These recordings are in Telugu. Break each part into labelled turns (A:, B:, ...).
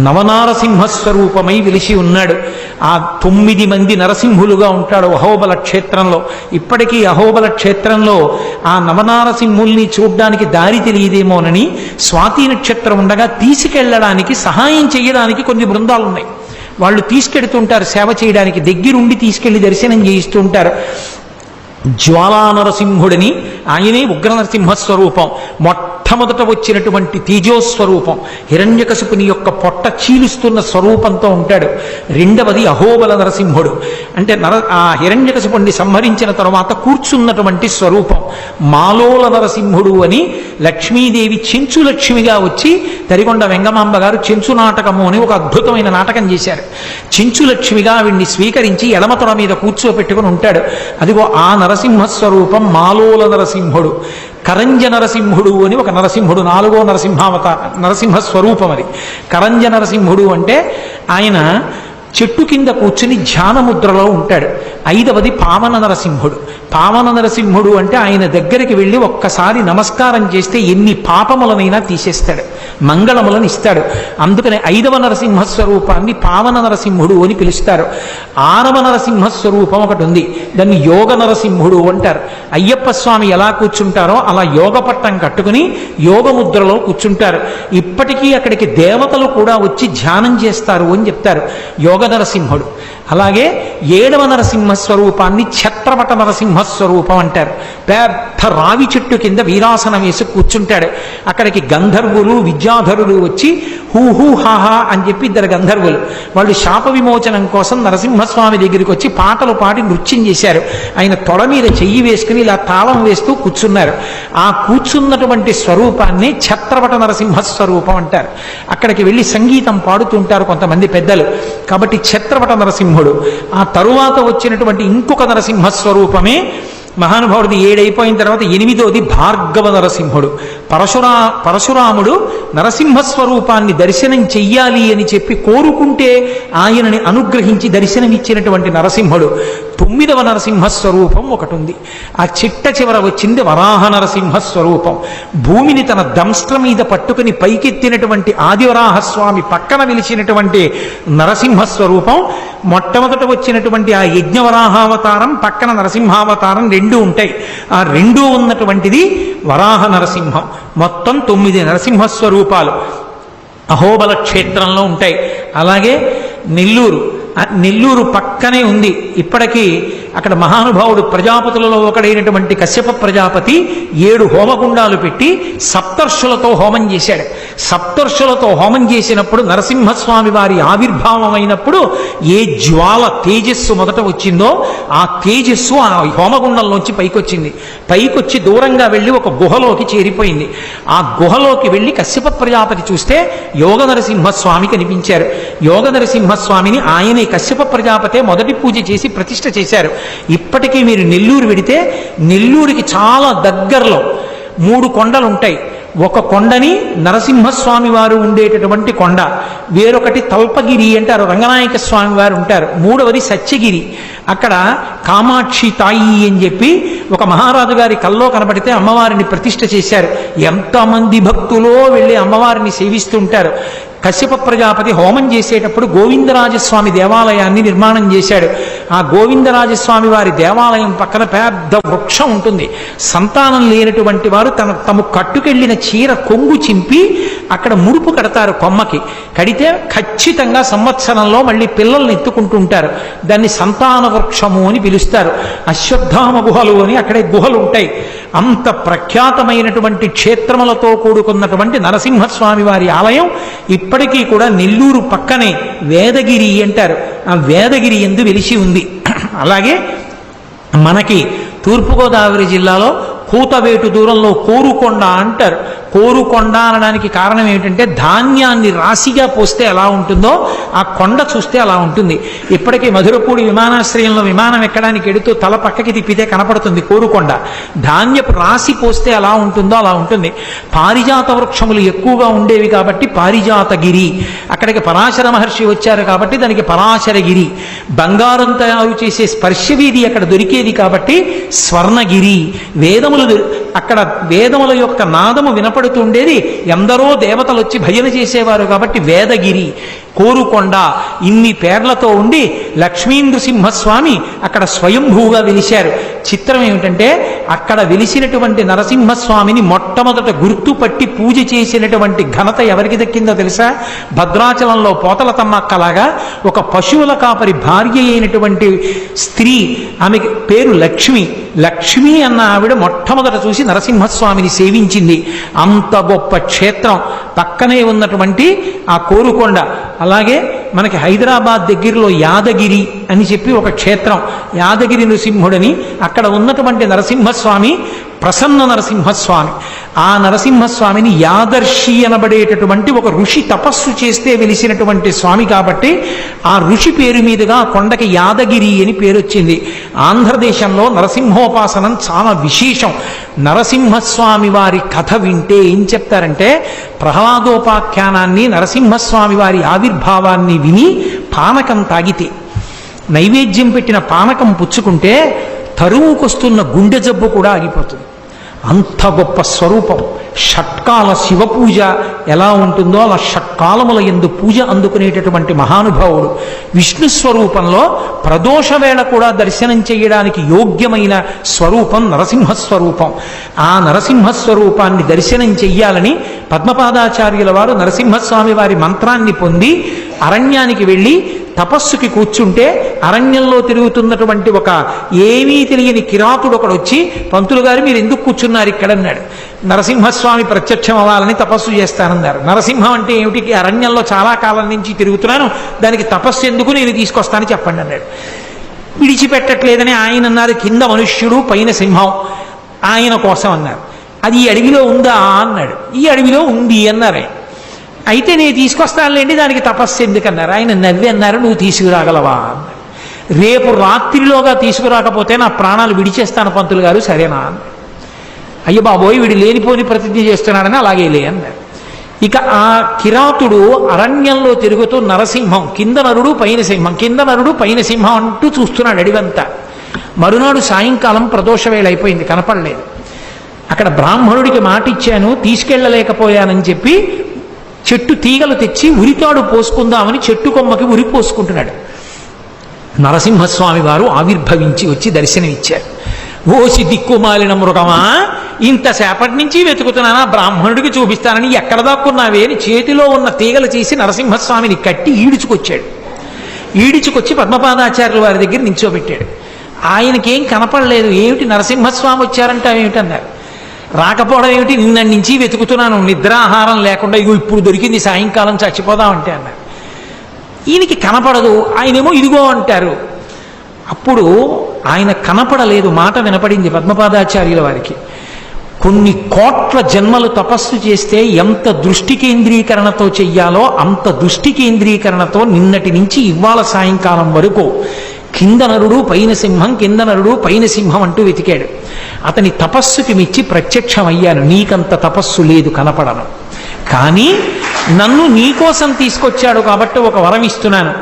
A: నవనారసింహస్వరూపమై వెలిసి ఉన్నాడు. ఆ 9 మంది నరసింహులుగా ఉంటాడు అహోబల క్షేత్రంలో. ఇప్పటికీ అహోబల క్షేత్రంలో ఆ నవనారసింహుల్ని చూడ్డానికి దారి తెలియదేమోనని స్వాతి నక్షత్రం ఉండగా తీసుకెళ్లడానికి సహాయం చేయడానికి కొన్ని బృందాలు ఉన్నాయి. వాళ్ళు తీసుకెడుతుంటారు సేవ చేయడానికి, దగ్గరుండి తీసుకెళ్లి దర్శనం చేయిస్తూ ఉంటారు. జ్వాలా నరసింహుడిని, ఆయనే ఉగ్ర నరసింహస్వరూపం. మొట్టమొదట వచ్చినటువంటి తేజోస్వరూపం, హిరణ్యకశిపుని యొక్క పొట్ట చీలుస్తున్న స్వరూపంతో ఉంటాడు. రెండవది అహోబల నరసింహుడు, అంటే ఆ హిరణ్యకశిపుణ్ణి సంహరించిన తరువాత కూర్చున్నటువంటి స్వరూపం. మాలోల నరసింహుడు అని లక్ష్మీదేవి చెంచు లక్ష్మిగా వచ్చి తరిగొండ వెంగమాంబ గారు చెంచు నాటకము అని ఒక అద్భుతమైన నాటకం చేశారు. చెంచు లక్ష్మిగా ఆవిడ్ని స్వీకరించి ఎడమతొడ మీద కూర్చోపెట్టుకుని ఉంటాడు. అదిగో ఆ నరసింహస్వరూపం మాలోల నరసింహుడు. కరంజ నరసింహుడు అని ఒక నరసింహుడు, 4వ నరసింహస్వరూపం అది. కరంజ నరసింహుడు అంటే ఆయన చెట్టు కింద కూర్చుని ధ్యానముద్రలో ఉంటాడు. 5వది పావన నరసింహుడు. పావన నరసింహుడు అంటే ఆయన దగ్గరికి వెళ్ళి ఒక్కసారి నమస్కారం చేస్తే ఎన్ని పాపములనైనా తీసేస్తాడు, మంగళములను ఇస్తాడు. అందుకని 5వ నరసింహస్వరూపాన్ని పావన నరసింహుడు అని పిలుస్తారు. 6వ నరసింహస్వరూపం ఒకటి ఉంది, దాన్ని యోగ నరసింహుడు అంటారు. అయ్యప్ప స్వామి ఎలా కూర్చుంటారో అలా యోగ పట్టం కట్టుకుని యోగముద్రలో కూర్చుంటారు. ఇప్పటికీ అక్కడికి దేవతలు కూడా వచ్చి ధ్యానం చేస్తారు అని చెప్తారు యోగ నరసింహుడు. అలాగే 7వ నరసింహస్వరూపాన్ని ఛత్రపట నరసింహస్వరూపం అంటారు. పెద్ద రావి చెట్టు కింద వీరాసనం వేసి కూర్చుంటాడు. అక్కడికి గంధర్వులు విద్యాధరులు వచ్చి హూ హూ హాహా అని చెప్పి 2 గంధర్వులు, వాళ్ళు శాప విమోచనం కోసం నరసింహస్వామి దగ్గరికి వచ్చి పాటలు పాడి నృత్యం చేశారు. ఆయన తొడ మీద చెయ్యి వేసుకుని ఇలా తాళం వేస్తూ కూర్చున్నారు. ఆ కూర్చున్నటువంటి స్వరూపాన్ని ఛత్రపట నరసింహస్వరూపం అంటారు. అక్కడికి వెళ్ళి సంగీతం పాడుతుంటారు కొంతమంది పెద్దలు, కాబట్టి ఛత్రపట నరసింహుడు. ఆ తరువాత వచ్చినటువంటి ఇంకొక నరసింహస్వరూపమే మహానుభావుడిది 7 అయిపోయిన తర్వాత 8వది భార్గవ నరసింహుడు. పరశురాముడు నరసింహస్వరూపాన్ని దర్శనం చెయ్యాలి అని చెప్పి కోరుకుంటే ఆయనని అనుగ్రహించి దర్శనమిచ్చినటువంటి నరసింహుడు. 9వ నరసింహస్వరూపం ఒకటి ఉంది. ఆ చిట్ట చివర వచ్చింది వరాహ నరసింహస్వరూపం. భూమిని తన దంష్ట్ర మీద పట్టుకుని పైకెత్తినటువంటి ఆదివరాహస్వామి పక్కన వెలిచినటువంటి నరసింహస్వరూపం. మొట్టమొదట వచ్చినటువంటి ఆ యజ్ఞవరాహావతారం పక్కన నరసింహావతారం 2 ఉంటాయి. ఆ 2 ఉన్నటువంటిది వరాహ నరసింహం. మొత్తం 9 నరసింహస్వరూపాలు అహోబల క్షేత్రంలో ఉంటాయి. అలాగే నెల్లూరు పక్కనే ఉంది. ఇప్పటికీ అక్కడ మహానుభావుడు ప్రజాపతులలో ఒకడైనటువంటి కశ్యప ప్రజాపతి 7 హోమగుండాలు పెట్టి సప్తర్షులతో హోమం చేశాడు. సప్తర్షులతో హోమం చేసినప్పుడు నరసింహస్వామి వారి ఆవిర్భావం అయినప్పుడు ఏ జ్వాల తేజస్సు మొదట వచ్చిందో ఆ తేజస్సు ఆ హోమగుండంలోంచి పైకొచ్చింది. పైకొచ్చి దూరంగా వెళ్ళి ఒక గుహలోకి చేరిపోయింది. ఆ గుహలోకి వెళ్ళి కశ్యప ప్రజాపతి చూస్తే యోగ నరసింహస్వామి కనిపించారు. యోగ నరసింహస్వామిని ఆయనే కశ్యప ప్రజాపతే మొదటి పూజ చేసి ప్రతిష్ఠ చేశారు. ఇప్పటికీ మీరు నెల్లూరు వెడితే నెల్లూరుకి చాలా దగ్గరలో 3 కొండలు ఉంటాయి. ఒక కొండని నరసింహస్వామి వారు ఉండేటటువంటి కొండ, వేరొకటి తల్పగిరి అంటారు, రంగనాయక స్వామి వారు ఉంటారు, 3వది సత్యగిరి. అక్కడ కామాక్షి తాయి అని చెప్పి ఒక మహారాజు గారి కల్లో కనబడితే అమ్మవారిని ప్రతిష్ఠ చేశారు. ఎంతమంది భక్తులో వెళ్ళి అమ్మవారిని సేవిస్తుంటారు. కశ్యప ప్రజాపతి హోమం చేసేటప్పుడు గోవిందరాజస్వామి దేవాలయాన్ని నిర్మాణం చేశాడు. ఆ గోవిందరాజస్వామి వారి దేవాలయం పక్కన పెద్ద వృక్షం ఉంటుంది. సంతానం లేనటువంటి వారు తమ కట్టుకెళ్లిన చీర కొంగు చింపి అక్కడ ముడుపు కడతారు కొమ్మకి. కడితే ఖచ్చితంగా సంవత్సరంలో మళ్ళీ పిల్లల్ని ఎత్తుకుంటుంటారు. దాన్ని సంతాన వృక్షము అని పిలుస్తారు. అశ్వత్థామ గుహలు అని అక్కడే గుహలు ఉంటాయి. అంత ప్రఖ్యాతమైనటువంటి క్షేత్రములతో కూడుకున్నటువంటి నరసింహస్వామి వారి ఆలయం ఇప్పటికీ కూడా నెల్లూరు పక్కనే వేదగిరి అంటారు. ఆ వేదగిరి యందు వెలిసి ఉంది. అలాగే మనకి తూర్పుగోదావరి జిల్లాలో కూతవేటు దూరంలో కోరుకొండ అంటారు. కోరుకొండ అనడానికి కారణం ఏమిటంటే ధాన్యాన్ని రాశిగా పోస్తే ఎలా ఉంటుందో ఆ కొండ చూస్తే అలా ఉంటుంది. ఇప్పటికీ మధురపూడి విమానాశ్రయంలో విమానం ఎక్కడానికి ఎడుతూ తల పక్కకి తిప్పితే కనపడుతుంది కోరుకొండ. ధాన్యపు రాశి పోస్తే ఎలా ఉంటుందో అలా ఉంటుంది. పారిజాత వృక్షములు ఎక్కువగా ఉండేవి కాబట్టి పారిజాతగిరి. అక్కడికి పరాశర మహర్షి వచ్చారు కాబట్టి దానికి పరాశరగిరి. బంగారం తయారు చేసే స్పర్శవీధి అక్కడ దొరికేది కాబట్టి స్వర్ణగిరి. వేదములు అక్కడ వేదముల యొక్క నాదము వినపడుతుండేది. ఎందరో దేవతలు వచ్చి భజన చేసేవారు కాబట్టి వేదగిరి, కోరుకొండ ఇన్ని పేర్లతో ఉండి లక్ష్మీనృసింహస్వామి అక్కడ స్వయంభూగా వెలిశారు. చిత్రం ఏమిటంటే అక్కడ వెలిసినటువంటి నరసింహస్వామిని మొట్టమొదట గుర్తుపట్టి పూజ చేసినటువంటి ఘనత ఎవరికి దక్కిందో తెలుసా? భద్రాచలంలో పోతలతమ్మక్కలాగా ఒక పశువుల కాపరి భార్య అయినటువంటి స్త్రీ, ఆమె పేరు లక్ష్మి. లక్ష్మి అన్న ఆవిడ మొట్టమొదట చూసి నరసింహస్వామిని సేవించింది. అంత గొప్ప క్షేత్రం పక్కనే ఉన్నటువంటి ఆ కోరుకొండ. అలాగే మనకి హైదరాబాద్ దగ్గరలో యాదగిరి అని చెప్పి ఒక క్షేత్రం, యాదగిరి నృసింహుడని. అక్కడ ఉన్నటువంటి నరసింహస్వామి ప్రసన్న నరసింహస్వామి. ఆ నరసింహస్వామిని యాదర్శి అనబడేటటువంటి ఒక ఋషి తపస్సు చేస్తే వెలిసినటువంటి స్వామి కాబట్టి ఆ ఋషి పేరు మీదుగా కొండకి యాదగిరి అని పేరు వచ్చింది. ఆంధ్రదేశంలో నరసింహోపాసనం చాలా విశేషం. నరసింహస్వామి వారి కథ వింటే ఏం చెప్తారంటే, ప్రహ్లాదోపాఖ్యానాన్ని నరసింహస్వామి వారి ఆవిర్భావాన్ని విని పానకం తాగితే, నైవేద్యం పెట్టిన పానకం పుచ్చుకుంటే తరువుకొస్తున్న గుండె జబ్బు కూడా ఆగిపోతుంది. అంత గొప్ప స్వరూపం. షట్కాల శివ పూజ ఎలా ఉంటుందో అలా షట్కాలముల యందు పూజ అందుకునేటటువంటి మహానుభావుడు. విష్ణు స్వరూపంలో ప్రదోష వేళ కూడా దర్శనం చేయడానికి యోగ్యమైన స్వరూపం నరసింహస్వరూపం. ఆ నరసింహస్వరూపాన్ని దర్శనం చెయ్యాలని పద్మపాదాచార్యుల వారు నరసింహస్వామి వారి మంత్రాన్ని పొంది అరణ్యానికి వెళ్ళి తపస్సుకి కూర్చుంటే, అరణ్యంలో తిరుగుతున్నటువంటి ఒక ఏమీ తెలియని కిరాతుడు ఒకడు వచ్చి, పంతులు గారు మీరు ఎందుకు కూర్చున్నారు ఇక్కడ అన్నాడు. నరసింహస్వామి ప్రత్యక్షం అవ్వాలని తపస్సు చేస్తానన్నారు. నరసింహం అంటే ఏమిటి? అరణ్యంలో చాలా కాలం నుంచి తిరుగుతున్నాను, దానికి తపస్సు ఎందుకు, నేను తీసుకొస్తాను చెప్పండి అన్నాడు. విడిచిపెట్టట్లేదని ఆయన అన్నారు. కింద మనుష్యుడు పైన సింహం, ఆయన కోసం అన్నారు. అది ఈ అడవిలో ఉందా అన్నాడు. ఈ అడవిలో ఉంది అన్నారు. అయితే నేను తీసుకొస్తానులేండి, దానికి తపస్సు ఎందుకన్నారు. ఆయన నవ్వి అన్నారు, నువ్వు తీసుకురాగలవా అన్నారు. రేపు రాత్రిలోగా తీసుకురాకపోతే నా ప్రాణాలు విడిచేస్తాను పంతులు గారు, సరేనా అన్నారు. అయ్యో బాబోయ్ వీడు లేనిపోని ప్రతిజ్ఞ చేస్తున్నాడని అలాగే లే అన్నారు. ఇక ఆ కిరాతుడు అరణ్యంలో తిరుగుతూ నరసింహం, కింద నరుడు పైన సింహం, కింద నరుడు పైన సింహం అంటూ చూస్తున్నాడు అడివంతా. మరునాడు సాయంకాలం ప్రదోష వేళ అయిపోయింది, కనపడలేదు. అక్కడ బ్రాహ్మణుడికి మాట ఇచ్చాను, తీసుకెళ్ళలేకపోయానని చెప్పి చెట్టు తీగలు తెచ్చి ఉరితాడు పోసుకుందామని చెట్టు కొమ్మకి ఉరి పోసుకుంటున్నాడు. నరసింహస్వామి వారు ఆవిర్భవించి వచ్చి దర్శనమిచ్చారు. ఓసి దిక్కుమాలిన మృగమా, ఇంతసేపటి నుంచి వెతుకుతున్నానా, బ్రాహ్మణుడికి చూపిస్తానని ఎక్కడ దాక్కున్నావే అని చేతిలో ఉన్న తీగలు తీసి నరసింహస్వామిని కట్టి ఈడ్చుకొచ్చాడు. ఈడ్చుకొచ్చి పద్మపాదాచార్యుల వారి దగ్గర నించోబెట్టాడు. ఆయనకేం కనపడలేదు. ఏమిటి నరసింహస్వామి వచ్చారంటే ఏమిటన్నారు. రాకపోవడం ఏమిటి, నిన్న నుంచి వెతుకుతున్నాను, నిద్రాహారం లేకుండా, ఇగో ఇప్పుడు దొరికింది, సాయంకాలం చచ్చిపోదామంటే అన్నారు. ఈయనకి కనపడదు, ఆయనేమో ఇదిగో అంటారు. అప్పుడు ఆయన కనపడలేదు, మాట వినపడింది పద్మపాదాచార్యుల వారికి. కొన్ని కోట్ల జన్మలు తపస్సు చేస్తే ఎంత దృష్టి కేంద్రీకరణతో చెయ్యాలో అంత దృష్టి కేంద్రీకరణతో నిన్నటి నుంచి ఇవాళ సాయంకాలం వరకు కింద నరుడు పైన సింహం, కింద నరుడు పైన సింహం అంటూ వెతికాడు. అతని తపస్సుకి మెచ్చి ప్రత్యక్షమయ్యాను. నీకంత తపస్సు లేదు, కనపడను, కానీ నన్ను నీకోసం తీసుకొచ్చాడు కాబట్టి ఒక వరం ఇస్తున్నాను.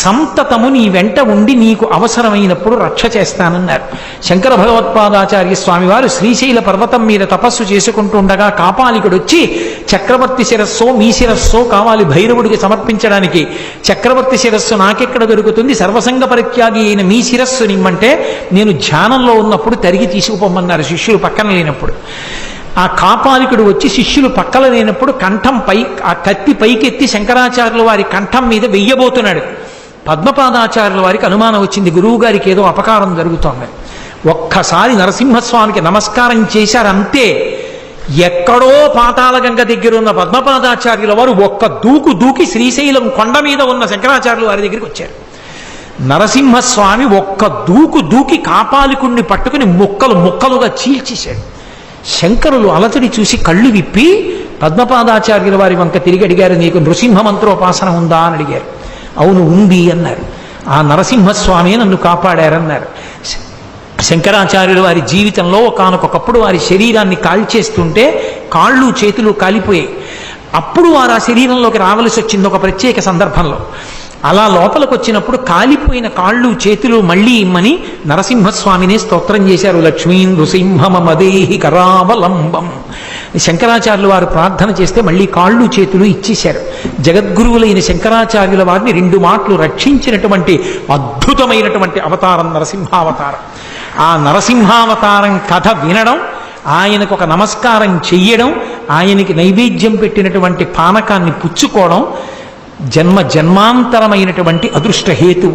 A: సంతతము నీ వెంట ఉండి నీకు అవసరమైనప్పుడు రక్ష చేస్తానన్నారు. శంకర భగవత్పాదాచార్య స్వామి వారు శ్రీశైల పర్వతం మీద తపస్సు చేసుకుంటుండగా కాపాలికుడు వచ్చి, చక్రవర్తి శిరస్సో మీ శిరస్సో కావాలి భైరవుడికి సమర్పించడానికి, చక్రవర్తి శిరస్సు నాకెక్కడ దొరుకుతుంది, సర్వసంగ పరిత్యాగి అయిన మీ శిరస్సు నిమ్మంటే నేను ధ్యానంలో ఉన్నప్పుడు తరిగి తీసుకుపోమన్నారు శిష్యులు పక్కన లేనప్పుడు. ఆ కాపాలికుడు వచ్చి శిష్యులు పక్కన లేనప్పుడు కంఠం పై, ఆ కత్తి పైకెత్తి శంకరాచార్యుల వారి కంఠం మీద వెయ్యబోతున్నాడు. పద్మపాదాచార్యుల వారికి అనుమానం వచ్చింది, గురువు గారికి ఏదో అపకారం జరుగుతోంది. ఒక్కసారి నరసింహస్వామికి నమస్కారం చేశారు, అంతే. ఎక్కడో పాతాళగంగ దగ్గర ఉన్న పద్మపాదాచార్యుల వారు ఒక్క దూకి శ్రీశైలం కొండ మీద ఉన్న శంకరాచార్యుల వారి దగ్గరికి వచ్చారు. నరసింహస్వామి ఒక్క దూకి కాపాలికుడిని పట్టుకుని ముక్కలుగా చీల్చేశాడు. శంకరులు అలతడి చూసి కళ్ళు విప్పి పద్మపాదాచార్యుల వారి వంక తిరిగి అడిగారు, నీకు నృసింహ మంత్రోపాసన ఉందా అని అడిగారు. అవును ఉంది అన్నారు. ఆ నరసింహస్వామి నన్ను కాపాడారన్నారు. శంకరాచార్యుల వారి జీవితంలో ఒకానొకప్పుడు వారి శరీరాన్ని కాల్చేస్తుంటే కాళ్ళు చేతులు కాలిపోయాయి. అప్పుడు వారు ఆ శరీరంలోకి రావలసి వచ్చింది ఒక ప్రత్యేక సందర్భంలో. అలా లోపలికి వచ్చినప్పుడు కాలిపోయిన కాళ్ళు చేతులు మళ్ళీ ఇమ్మని నరసింహస్వామిని స్తోత్రం చేశారు. లక్ష్మీం నృసింహమదేహి కరావలంబం. శంకరాచార్యులు వారు ప్రార్థన చేస్తే మళ్ళీ కాళ్ళు చేతులు ఇచ్చేశారు. జగద్గురువులైన శంకరాచార్యుల వారిని 2 మాటలు రక్షించినటువంటి అద్భుతమైనటువంటి అవతారం నరసింహావతారం. ఆ నరసింహావతారం కథ వినడం, ఆయనకు ఒక నమస్కారం చెయ్యడం, ఆయనకి నైవేద్యం పెట్టినటువంటి పానకాన్ని పుచ్చుకోవడం జన్మ జన్మాంతరమైనటువంటి అదృష్ట హేతు.